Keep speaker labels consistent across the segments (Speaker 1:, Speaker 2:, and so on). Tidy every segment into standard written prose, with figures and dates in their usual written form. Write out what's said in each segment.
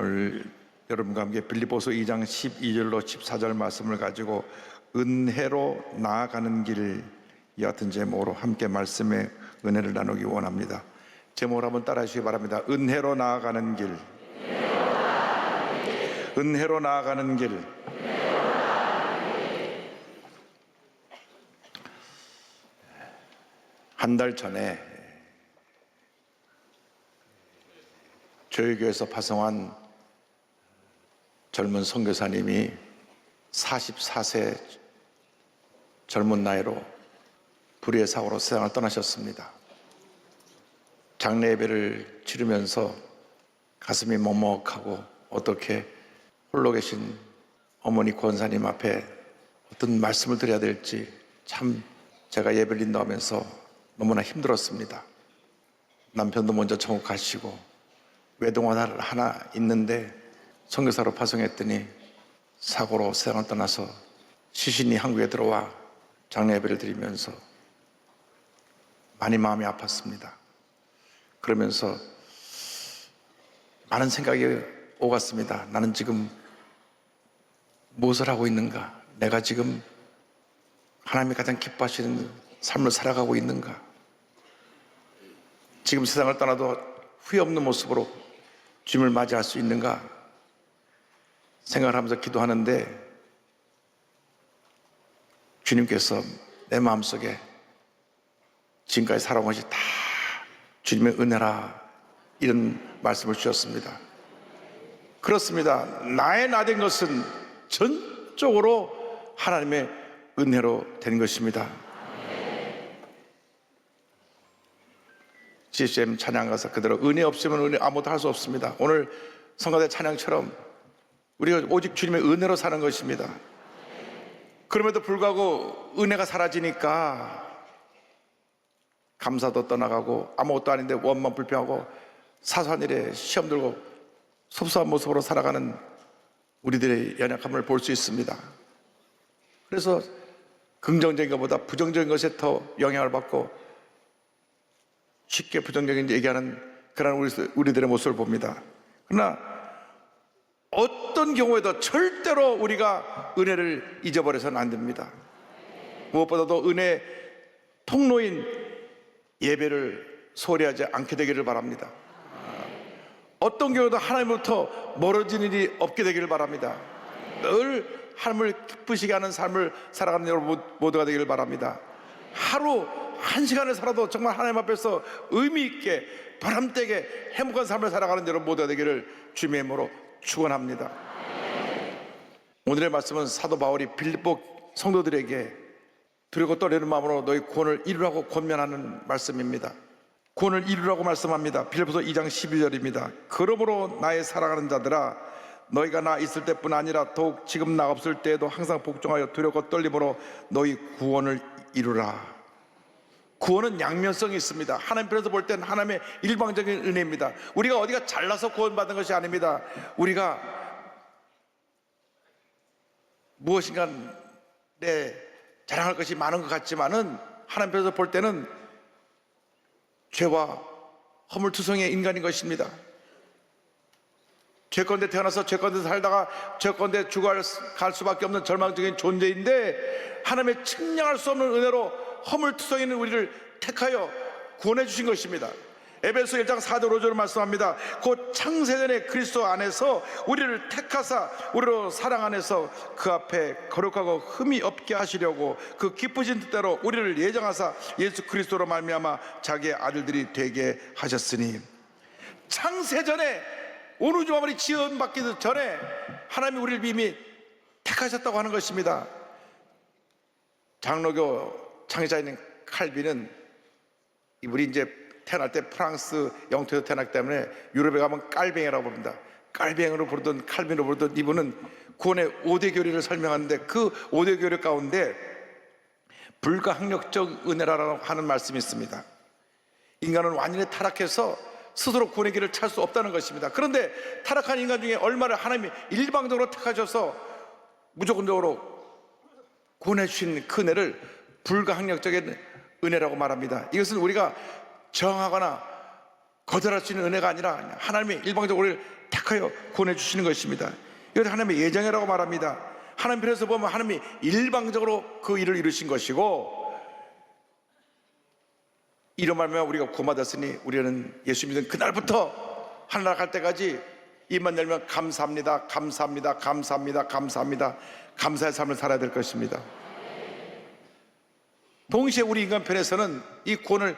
Speaker 1: 오늘 여러분과 함께 빌립보서 2장 12절로 14절 말씀을 가지고 은혜로 나아가는 길, 이 같은 제목으로 함께 말씀의 은혜를 나누기 원합니다. 제목을 한번 따라 하시기 바랍니다. 은혜로 나아가는 길, 은혜로 나아가는 길. 한 달 전에 저희 교회에서 파송한 젊은 선교사님이 44세 젊은 나이로 불의의 사고로 세상을 떠나셨습니다. 장례 예배를 치르면서 가슴이 먹먹하고 어떻게 홀로 계신 어머니 권사님 앞에 어떤 말씀을 드려야 될지 참 제가 예배를 인도하면서 너무나 힘들었습니다. 남편도 먼저 천국 가시고 외동아들 하나 있는데 선교사로 파송했더니 사고로 세상을 떠나서 시신이 한국에 들어와 장례 예배를 드리면서 많이 마음이 아팠습니다. 그러면서 많은 생각이 오갔습니다. 나는 지금 무엇을 하고 있는가? 내가 지금 하나님이 가장 기뻐하시는 삶을 살아가고 있는가? 지금 세상을 떠나도 후회 없는 모습으로 주님을 맞이할 수 있는가 생각을 하면서 기도하는데 주님께서 내 마음속에 지금까지 살아온 것이 다 주님의 은혜라, 이런 말씀을 주셨습니다. 그렇습니다. 나의 나된 것은 전적으로 하나님의 은혜로 된 것입니다. CCM 찬양 가사 그대로 은혜 없으면 은혜 아무것도 할 수 없습니다. 오늘 성가대 찬양처럼 우리가 오직 주님의 은혜로 사는 것입니다. 그럼에도 불구하고 은혜가 사라지니까 감사도 떠나가고 아무것도 아닌데 원망 불평하고 사소한 일에 시험 들고 섭섭한 모습으로 살아가는 우리들의 연약함을 볼 수 있습니다. 그래서 긍정적인 것보다 부정적인 것에 더 영향을 받고 쉽게 부정적인 얘기하는 그런 우리들의 모습을 봅니다. 그러나 어떤 경우에도 절대로 우리가 은혜를 잊어버려서는 안 됩니다. 무엇보다도 은혜 통로인 예배를 소홀히 하지 않게 되기를 바랍니다. 어떤 경우도 하나님부터 멀어지는 일이 없게 되기를 바랍니다. 늘 하나님을 기쁘시게 하는 삶을 살아가는 여러분 모두가 되기를 바랍니다. 하루 한 시간을 살아도 정말 하나님 앞에서 의미 있게 보람되게 행복한 삶을 살아가는 여러분 모두가 되기를 주님의 이름으로 축원합니다. 오늘의 말씀은 사도 바울이 빌립보 성도들에게 두렵고 떨리는 마음으로 너희 구원을 이루라고 권면하는 말씀입니다. 구원을 이루라고 말씀합니다. 빌립보서 2장 12절입니다. 그러므로 나의 사랑하는 자들아, 너희가 나 있을 때뿐 아니라 더욱 지금 나 없을 때에도 항상 복종하여 두렵고 떨림으로 너희 구원을 이루라. 구원은 양면성이 있습니다. 하나님 편에서 볼 때는 하나님의 일방적인 은혜입니다. 우리가 어디가 잘나서 구원받은 것이 아닙니다. 우리가 무엇인가 자랑할 것이 많은 것 같지만은 하나님 편에서 볼 때는 죄와 허물투성이의 인간인 것입니다. 죄건대 태어나서 죄건대 살다가 죄건대 죽어갈 수밖에 없는 절망적인 존재인데 하나님의 측량할 수 없는 은혜로 허물투성이는 우리를 택하여 구원해 주신 것입니다. 에베소 1장 4절 5절을 말씀합니다. 곧 창세전에 그리스도 안에서 우리를 택하사 우리로 사랑 안에서 그 앞에 거룩하고 흠이 없게 하시려고 그 기쁘신 뜻대로 우리를 예정하사 예수 그리스도로 말미암아 자기의 아들들이 되게 하셨으니, 창세전에 온 우주 만물이 지음받기 전에 하나님이 우리를 이미 택하셨다고 하는 것입니다. 장로교 창의자인 칼빈은 이분이 이제 태어날 때 프랑스 영토에서 태어났기 때문에 유럽에 가면 깔뱅이라고 부릅니다. 깔뱅이로 부르던 칼빈으로 부르던 이분은 구원의 5대 교리를 설명하는데 그 5대 교리 가운데 불가항력적 은혜라고 하는 말씀이 있습니다. 인간은 완전히 타락해서 스스로 구원의 길을 찾을 수 없다는 것입니다. 그런데 타락한 인간 중에 얼마를 하나님이 일방적으로 택하셔서 무조건적으로 구원해 주신 그 은혜를 불가항력적인 은혜라고 말합니다. 이것은 우리가 정하거나 거절할 수 있는 은혜가 아니라 하나님의 일방적으로 우리를 택하여 구원해 주시는 것입니다. 이것을 하나님의 예정이라고 말합니다. 하나님 편에서 보면 하나님이 일방적으로 그 일을 이루신 것이고, 이로 말하면 우리가 구원받았으니 우리는 예수 믿은 그날부터 하늘나라 갈 때까지 입만 열면 감사합니다, 감사합니다, 감사합니다, 감사합니다, 감사의 삶을 살아야 될 것입니다. 동시에 우리 인간 편에서는 이 구원을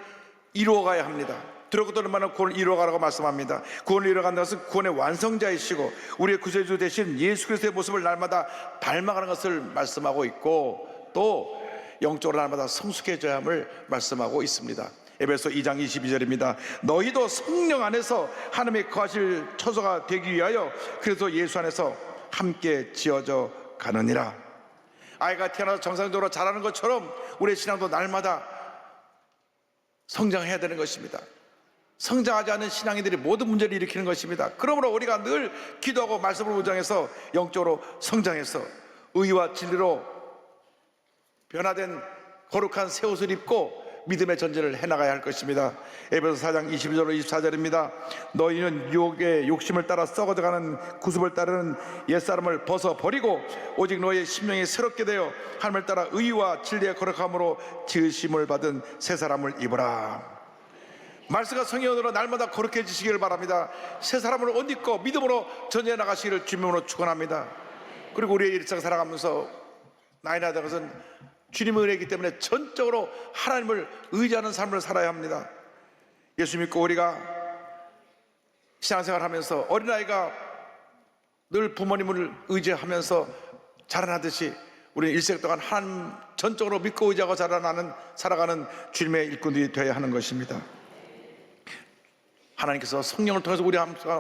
Speaker 1: 이루어가야 합니다. 들어가도 얼마나 구원을 이루어가라고 말씀합니다. 구원을 이루어간다는 것은 구원의 완성자이시고 우리의 구세주 되신 예수 그리스도의 모습을 날마다 닮아가는 것을 말씀하고 있고, 또 영적으로 날마다 성숙해져야 함을 말씀하고 있습니다. 에베소 2장 22절입니다. 너희도 성령 안에서 하나님의 거하실 처소가 되기 위하여 그래서 예수 안에서 함께 지어져 가느니라. 아이가 태어나서 정상적으로 자라는 것처럼 우리의 신앙도 날마다 성장해야 되는 것입니다. 성장하지 않은 신앙인들이 모든 문제를 일으키는 것입니다. 그러므로 우리가 늘 기도하고 말씀을 묵상해서 영적으로 성장해서 의와 진리로 변화된 거룩한 새 옷을 입고 믿음의 전쟁을 해나가야 할 것입니다. 에베소 4장 22절로 24절입니다. 너희는 유혹의 욕심을 따라 썩어져가는 구습을 따르는 옛사람을 벗어버리고 오직 너희의 심령이 새롭게 되어 하나님을 따라 의와 진리의 거룩함으로 지으심을 받은 새 사람을 입으라. 말씀과 성령으로 날마다 거룩해지시기를 바랍니다. 새 사람을 옷 입고 믿음으로 전쟁해 나가시기를 주님으로 축원합니다. 그리고 우리의 일상 살아가면서 나이나 된 것은 주님의 은혜이기 때문에 전적으로 하나님을 의지하는 삶을 살아야 합니다. 예수 믿고 우리가 신앙생활 하면서 어린아이가 늘 부모님을 의지하면서 자라나듯이 우리는 일생 동안 하나님 전적으로 믿고 의지하고 살아가는 주님의 일꾼들이 되어야 하는 것입니다. 하나님께서 성령을 통해서 우리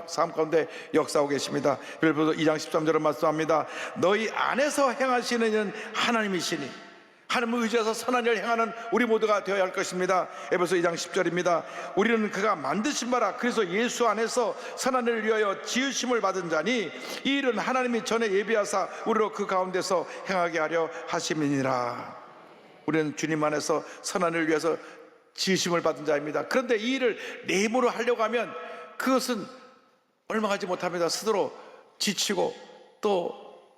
Speaker 1: 삶 가운데 역사하고 계십니다. 빌립보서 2장 13절을 말씀합니다. 너희 안에서 행하시는 이는 하나님이시니 하나님을 의지해서 선한 일을 행하는 우리 모두가 되어야 할 것입니다. 에베소 2장 10절입니다. 우리는 그가 만드신 바라 그래서 예수 안에서 선한 일을 위하여 지으심을 받은 자니 이 일은 하나님이 전에 예비하사 우리로 그 가운데서 행하게 하려 하심이니라. 우리는 주님 안에서 선한 일을 위해서 지으심을 받은 자입니다. 그런데 이 일을 내 힘으로 하려고 하면 그것은 얼마 가지 못합니다. 스스로 지치고 또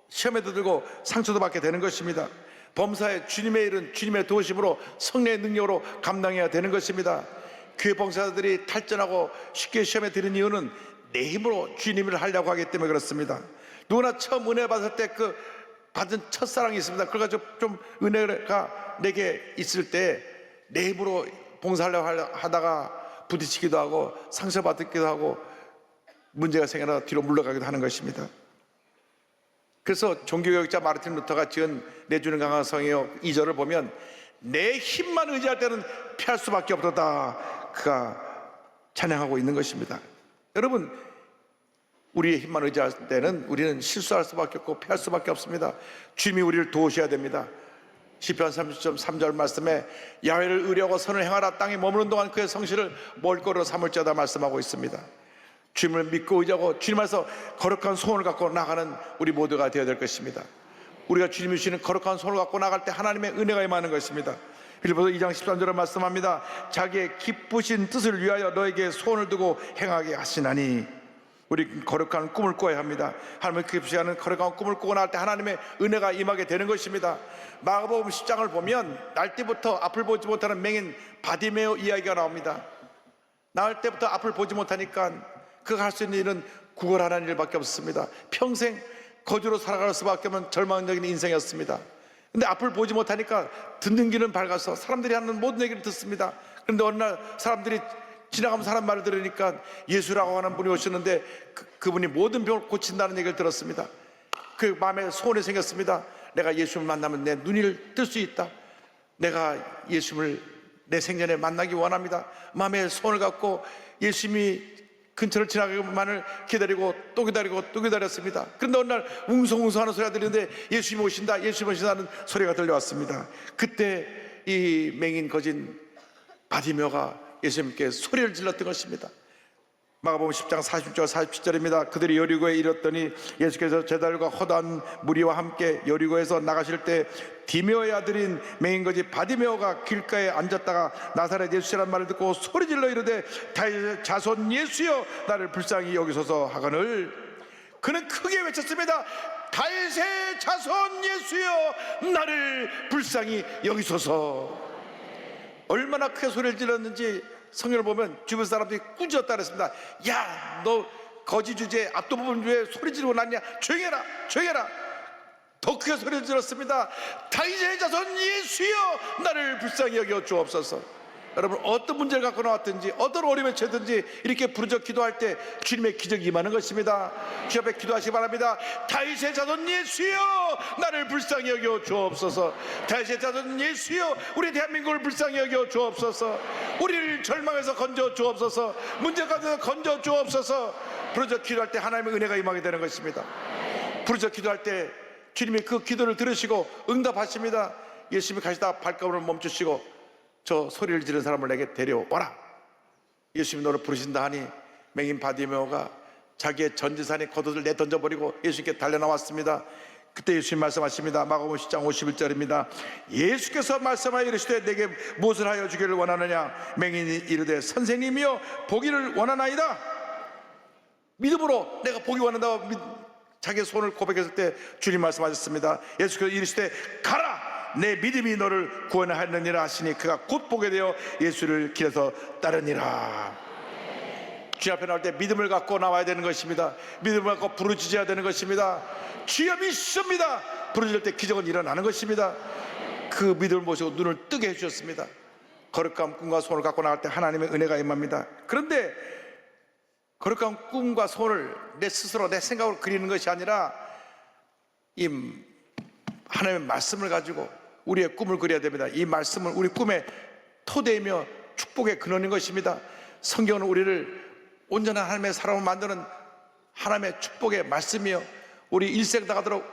Speaker 1: 시험에도 들고 상처도 받게 되는 것입니다. 범사에 주님의 일은 주님의 도우심으로 성령의 능력으로 감당해야 되는 것입니다. 교회 봉사자들이 탈전하고 쉽게 시험에 드는 이유는 내 힘으로 주님을 하려고 하기 때문에 그렇습니다. 누구나 처음 은혜 받을 때 그 받은 첫사랑이 있습니다. 그래가지고 좀 은혜가 내게 있을 때 내 힘으로 봉사하려고 하다가 부딪히기도 하고 상처받기도 하고 문제가 생겨나 뒤로 물러가기도 하는 것입니다. 그래서 종교개혁자 마르틴 루터가 지은 내주는 강한 성이요 2절을 보면 내 힘만 의지할 때는 피할 수밖에 없도다 그가 찬양하고 있는 것입니다. 여러분, 우리의 힘만 의지할 때는 우리는 실수할 수밖에 없고 피할 수밖에 없습니다. 주님이 우리를 도우셔야 됩니다. 시편 30.3절 말씀에 야훼를 의뢰하고 선을 행하라 땅에 머무는 동안 그의 성실을 먹을거리로 삼을지어다 말씀하고 있습니다. 주님을 믿고 의지하고 주님 안에서 거룩한 소원을 갖고 나가는 우리 모두가 되어야 될 것입니다. 우리가 주님이 주시는 거룩한 소원을 갖고 나갈 때 하나님의 은혜가 임하는 것입니다. 빌립보서 2장 13절을 말씀합니다. 자기의 기쁘신 뜻을 위하여 너에게 소원을 두고 행하게 하시나니 우리 거룩한 꿈을 꿔야 합니다. 하나님의 기쁘시 하는 거룩한 꿈을 꾸고 나갈 때 하나님의 은혜가 임하게 되는 것입니다. 마가복음 10장을 보면 날 때부터 앞을 보지 못하는 맹인 바디메오 이야기가 나옵니다. 나을 때부터 앞을 보지 못하니까 그가 할 수 있는 일은 구걸하는 일밖에 없었습니다. 평생 거주로 살아갈 수밖에 없는 절망적인 인생이었습니다. 근데 앞을 보지 못하니까 듣는 귀는 밝아서 사람들이 하는 모든 얘기를 듣습니다. 그런데 어느 날 사람들이 지나가면서 사람 말을 들으니까 예수라고 하는 분이 오셨는데 그분이 모든 병을 고친다는 얘기를 들었습니다. 그 마음에 소원이 생겼습니다. 내가 예수를 만나면 내 눈을 뜰 수 있다. 내가 예수를 내 생전에 만나기 원합니다. 마음에 소원을 갖고 예수님이 근처를 지나가기만을 기다리고 또 기다리고 또 기다렸습니다. 그런데 어느 날 웅성웅성하는 소리가 들리는데 예수님이 오신다, 예수님이 오신다는 소리가 들려왔습니다. 그때 이 맹인 거진 바디메오가 예수님께 소리를 질렀던 것입니다. 마가복음 10장 40절 47절입니다. 그들이 여리고에 이르렀더니 예수께서 제자들과 허다한 무리와 함께 여리고에서 나가실 때 디메오의 아들인 맹인거지 바디메오가 길가에 앉았다가 나사렛 예수시라는 말을 듣고 소리질러 이르되 다윗의 자손 예수여 나를 불쌍히 여기소서 하거늘 그는 크게 외쳤습니다. 다윗의 자손 예수여 나를 불쌍히 여기소서. 얼마나 크게 소리를 질렀는지 성경을 보면 주변 사람들이 꾸짖었다 그랬습니다. 야, 너 거지 주제에 앞도부분 주에 소리 지르고 났냐? 조용히 해라, 조용히 해라. 더 크게 소리를 질렀습니다. 다윗의 자손 예수여 나를 불쌍히 여겨 주옵소서. 여러분, 어떤 문제를 갖고 나왔든지 어떤 어려움에 처했든지 이렇게 부르짖어 기도할 때 주님의 기적이 임하는 것입니다. 주 앞에 기도하시기 바랍니다. 다윗의 자손 예수여 나를 불쌍히 여겨 주옵소서. 다윗의 자손 예수여 우리 대한민국을 불쌍히 여겨 주옵소서. 우리를 절망에서 건져 주옵소서. 문제 가운데서 건져 주옵소서. 부르짖어 기도할 때 하나님의 은혜가 임하게 되는 것입니다. 부르짖어 기도할 때 주님이 그 기도를 들으시고 응답하십니다. 예수님이 가시다 발걸음을 멈추시고 저 소리를 지르는 사람을 내게 데려와라. 예수님이 너를 부르신다 하니 맹인 바디메오가 자기의 전 재산의 겉옷을 내던져버리고 예수님께 달려나왔습니다. 그때 예수님 말씀하십니다. 마가복음 10장 51절입니다. 예수께서 말씀하여 이르시되 내게 무엇을 하여 주기를 원하느냐? 맹인이 이르되 선생님이여 보기를 원하나이다. 믿음으로 내가 보기 원한다고 자기의 손을 고백했을 때 주님 말씀하셨습니다. 예수께서 이르시되 가라 내 믿음이 너를 구원하였느니라 하시니 그가 곧 보게 되어 예수를 길에서 따르니라. 주님 앞에 나올 때 믿음을 갖고 나와야 되는 것입니다. 믿음을 갖고 부르짖어야 되는 것입니다. 주여 믿습니다. 부르짖을 때 기적은 일어나는 것입니다. 그 믿음을 모시고 눈을 뜨게 해주셨습니다. 거룩한 꿈과 소원을 갖고 나갈 때 하나님의 은혜가 임합니다. 그런데 거룩한 꿈과 소원을 내 스스로 내 생각으로 그리는 것이 아니라 이 하나님의 말씀을 가지고 우리의 꿈을 그려야 됩니다. 이 말씀은 우리 꿈의 토대이며 축복의 근원인 것입니다. 성경은 우리를 온전한 하나님의 사람을 만드는 하나님의 축복의 말씀이요 우리 일생 다가도록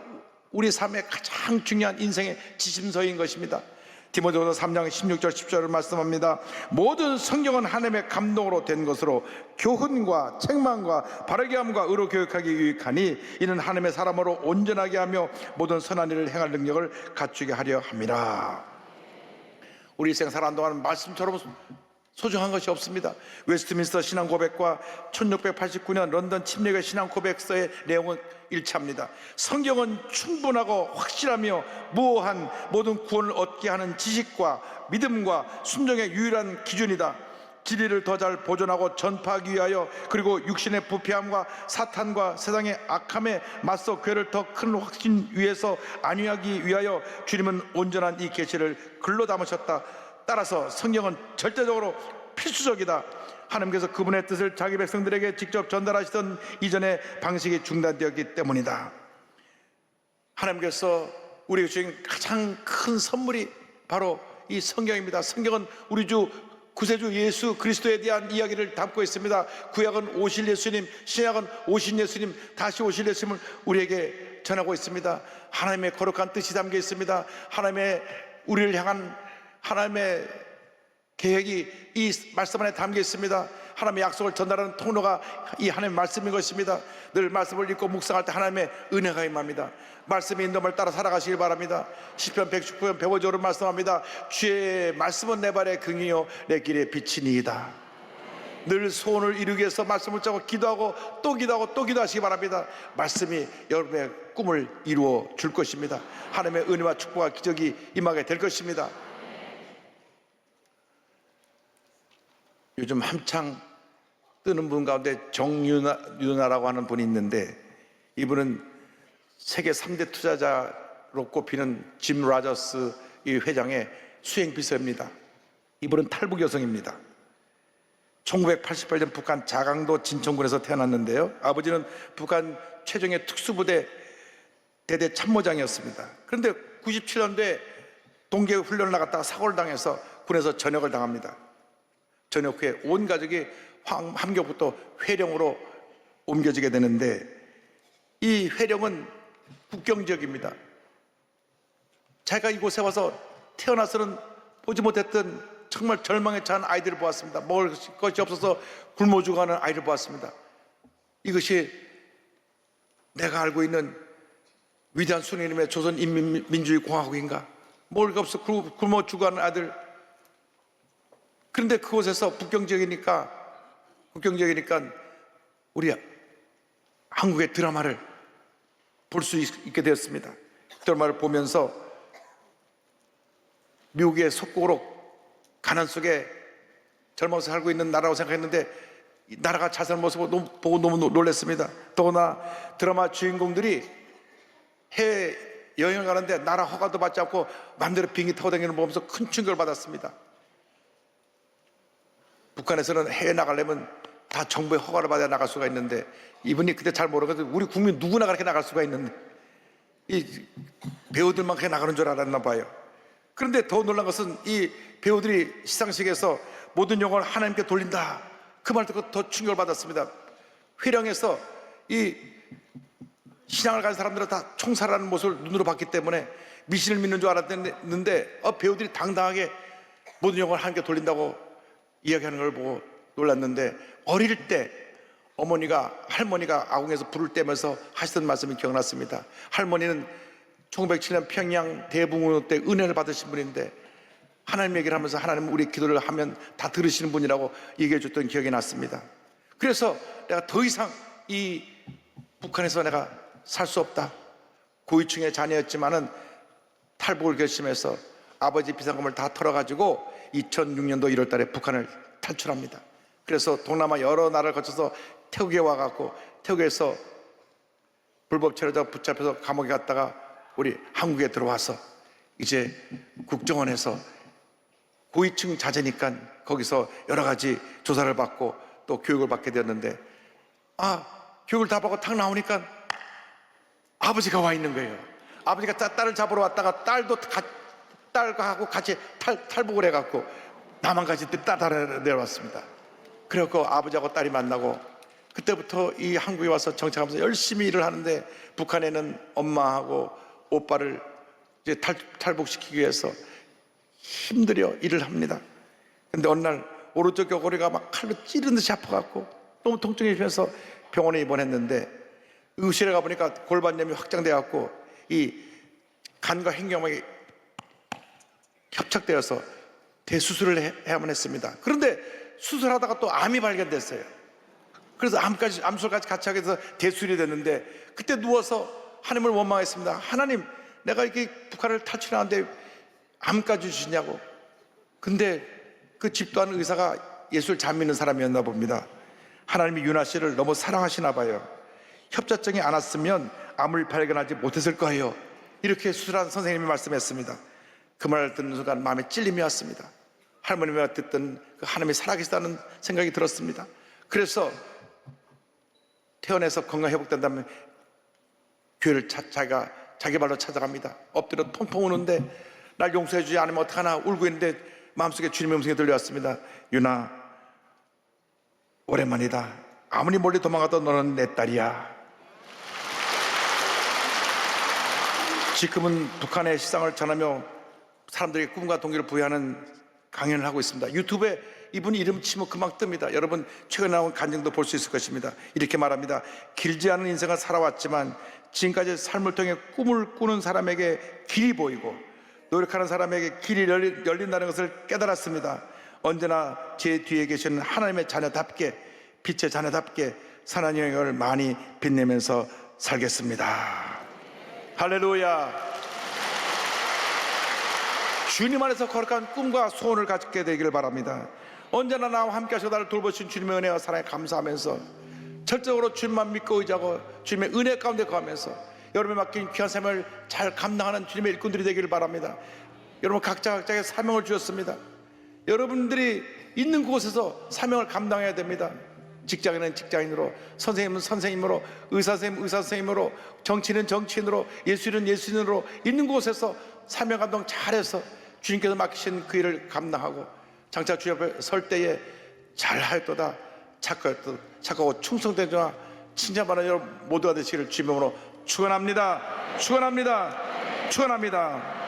Speaker 1: 우리 삶의 가장 중요한 인생의 지침서인 것입니다. 디모데후서 3장 16절 10절을 말씀합니다. 모든 성경은 하나님의 감동으로 된 것으로 교훈과 책망과 바르게 함과 의로 교육하기 유익하니 이는 하나님의 사람으로 온전하게 하며 모든 선한 일을 행할 능력을 갖추게 하려 함이라. 우리 일생 살아가는 동안 말씀처럼 소중한 것이 없습니다. 웨스트민스터 신앙 고백과 1689년 런던 침례교회 신앙 고백서의 내용은 일치합니다. 성경은 충분하고 확실하며 무오한 모든 구원을 얻게 하는 지식과 믿음과 순종의 유일한 기준이다. 진리를 더 잘 보존하고 전파하기 위하여 그리고 육신의 부패함과 사탄과 세상의 악함에 맞서 교회를 더 큰 확신 위에서 안위하기 위하여 주님은 온전한 이 계시를 글로 담으셨다. 따라서 성경은 절대적으로 필수적이다. 하나님께서 그분의 뜻을 자기 백성들에게 직접 전달하시던 이전의 방식이 중단되었기 때문이다. 하나님께서 우리에게 주신 가장 큰 선물이 바로 이 성경입니다. 성경은 우리 주 구세주 예수 그리스도에 대한 이야기를 담고 있습니다. 구약은 오실 예수님, 신약은 오신 예수님, 다시 오실 예수님을 우리에게 전하고 있습니다. 하나님의 거룩한 뜻이 담겨 있습니다. 하나님의 우리를 향한 하나님의 계획이 이 말씀 안에 담겨 있습니다. 하나님의 약속을 전달하는 통로가 이 하나님의 말씀인 것입니다. 늘 말씀을 읽고 묵상할 때 하나님의 은혜가 임합니다. 말씀의 인도를 따라 살아가시길 바랍니다. 시편 119편 105절은 말씀합니다. 주의 말씀은 내 발의 긍이요 내 길의 빛이니이다. 늘 소원을 이루기 위해서 말씀을 짜고 기도하고 또 기도하고 또 기도하시기 바랍니다. 말씀이 여러분의 꿈을 이루어 줄 것입니다. 하나님의 은혜와 축복과 기적이 임하게 될 것입니다. 요즘 한창 뜨는 분 가운데 정유나라고 하는 분이 있는데 이분은 세계 3대 투자자로 꼽히는 짐 라저스 이 회장의 수행비서입니다. 이분은 탈북 여성입니다. 1988년 북한 자강도 진천군에서 태어났는데요. 아버지는 북한 최정예 특수부대 대대 참모장이었습니다. 그런데 97년도에 동계 훈련을 나갔다가 사고를 당해서 군에서 전역을 당합니다. 전역 후에 온 가족이 함경부터 회령으로 옮겨지게 되는데 이 회령은 국경지역입니다. 자기가 이곳에 와서 태어나서는 보지 못했던 정말 절망에 처한 아이들을 보았습니다. 먹을 것이 없어서 굶어 죽어가는 아이를 보았습니다. 이것이 내가 알고 있는 위대한 순이름의 조선인민민주주의공화국인가? 먹을 것 없어 굶어 죽어가는 아들. 그런데 그곳에서 국경지역이니까 우리 한국의 드라마를 볼 수 있게 되었습니다. 드라마를 보면서 미국의 속국으로 가난 속에 절망에서 살고 있는 나라라고 생각했는데 이 나라가 잘 사는 모습을 보고 너무 놀랐습니다. 더구나 드라마 주인공들이 해외 여행을 가는데 나라 허가도 받지 않고 마음대로 비행기 타고 다니는 거 보면서 큰 충격을 받았습니다. 북한에서는 해외 나가려면 다 정부의 허가를 받아야 나갈 수가 있는데 이분이 그때 잘 모르거든요. 우리 국민 누구나 그렇게 나갈 수가 있는데 이 배우들만 그렇게 나가는 줄 알았나 봐요. 그런데 더 놀란 것은 이 배우들이 시상식에서 모든 영광을 하나님께 돌린다, 그 말 듣고 더 충격을 받았습니다. 회령에서 이 신앙을 가진 사람들은 다 총살하는 모습을 눈으로 봤기 때문에 미신을 믿는 줄 알았는데 배우들이 당당하게 모든 영광을 하나님께 돌린다고 이야기하는 걸 보고 놀랐는데, 어릴 때 할머니가 아궁에서 불을 떼면서 하시던 말씀이 기억났습니다. 할머니는 1907년 평양 대붕괴 때 은혜를 받으신 분인데 하나님 얘기를 하면서 하나님 우리 기도를 하면 다 들으시는 분이라고 얘기해 줬던 기억이 났습니다. 그래서 내가 더 이상 이 북한에서 내가 살 수 없다, 고위층의 자녀였지만은 탈북을 결심해서 아버지 비상금을 다 털어가지고 2006년도 1월 달에 북한을 탈출합니다. 그래서 동남아 여러 나라를 거쳐서 태국에 와갖고 태국에서 불법 체류자 붙잡혀서 감옥에 갔다가 우리 한국에 들어와서 이제 국정원에서 고위층 자제니까 거기서 여러 가지 조사를 받고 또 교육을 받게 되었는데 교육을 다 받고 탁 나오니까 아버지가 와 있는 거예요. 아버지가 딸을 잡으러 왔다가 딸과 하고 같이 탈북을 해갖고 남한까지 따라 내려왔습니다. 그래갖고 아버지하고 딸이 만나고 그때부터 이 한국에 와서 정착하면서 열심히 일을 하는데 북한에는 엄마하고 오빠를 이제 탈북시키기 위해서 힘들여 일을 합니다. 근데 어느 날 오른쪽 격거리가 막 칼로 찌르는 듯이 아파갖고 너무 통증이 심해서 병원에 입원했는데 의실에 가보니까 골반염이 확장돼갖고 이 간과 횡격막이 협착되어서 대수술을 해야만 했습니다. 그런데 수술하다가 또 암이 발견됐어요. 그래서 암술까지 같이 하게 돼서 대수술이 됐는데 그때 누워서 하나님을 원망했습니다. 하나님, 내가 이렇게 북한을 탈출하는데 암까지 주시냐고. 근데 그 집도하는 의사가 예수를 잘 믿는 사람이었나 봅니다. 하나님이 유나 씨를 너무 사랑하시나 봐요. 협자증이 안 왔으면 암을 발견하지 못했을 거예요. 이렇게 수술한 선생님이 말씀했습니다. 그 말을 듣는 순간 마음에 찔림이 왔습니다. 할머니가 듣던 그 하나님이 살아계시다는 생각이 들었습니다. 그래서 태어나서 건강 회복된다면 교회를 자기 발로 찾아갑니다. 엎드려 통통 우는데 날 용서해 주지 않으면 어떡하나 울고 있는데 마음속에 주님의 음성이 들려왔습니다. 유나, 오랜만이다. 아무리 멀리 도망가도 너는 내 딸이야. 지금은 북한의 시상을 전하며 사람들에게 꿈과 동기를 부여하는 강연을 하고 있습니다. 유튜브에 이분 이름 치면 금방 뜹니다. 여러분 최근에 나온 간증도 볼 수 있을 것입니다. 이렇게 말합니다. 길지 않은 인생을 살아왔지만 지금까지 삶을 통해 꿈을 꾸는 사람에게 길이 보이고 노력하는 사람에게 길이 열린다는 것을 깨달았습니다. 언제나 제 뒤에 계시는 하나님의 자녀답게, 빛의 자녀답게 선한 영향을 많이 빛내면서 살겠습니다. 할렐루야. 주님 안에서 거룩한 꿈과 소원을 갖게 되기를 바랍니다. 언제나 나와 함께 하셔서 나를 돌보신 주님의 은혜와 사랑에 감사하면서 절대적으로 주님만 믿고 의지하고 주님의 은혜 가운데 거하면서 여러분이 맡긴 귀한 삶을 잘 감당하는 주님의 일꾼들이 되기를 바랍니다. 여러분 각자의 사명을 주셨습니다. 여러분들이 있는 곳에서 사명을 감당해야 됩니다. 직장인은 직장인으로, 선생님은 선생님으로, 의사 선생님으로, 정치인은 정치인으로, 예수인은 예수인으로 있는 곳에서 사명 감당 잘해서 주님께서 맡기신 그 일을 감당하고 장차 주님 앞에 설 때에 잘하였도다, 착하고 충성된 자와 칭찬받는 여러분 모두가 되시기를 주님으로 축원합니다. 축원합니다. 축원합니다.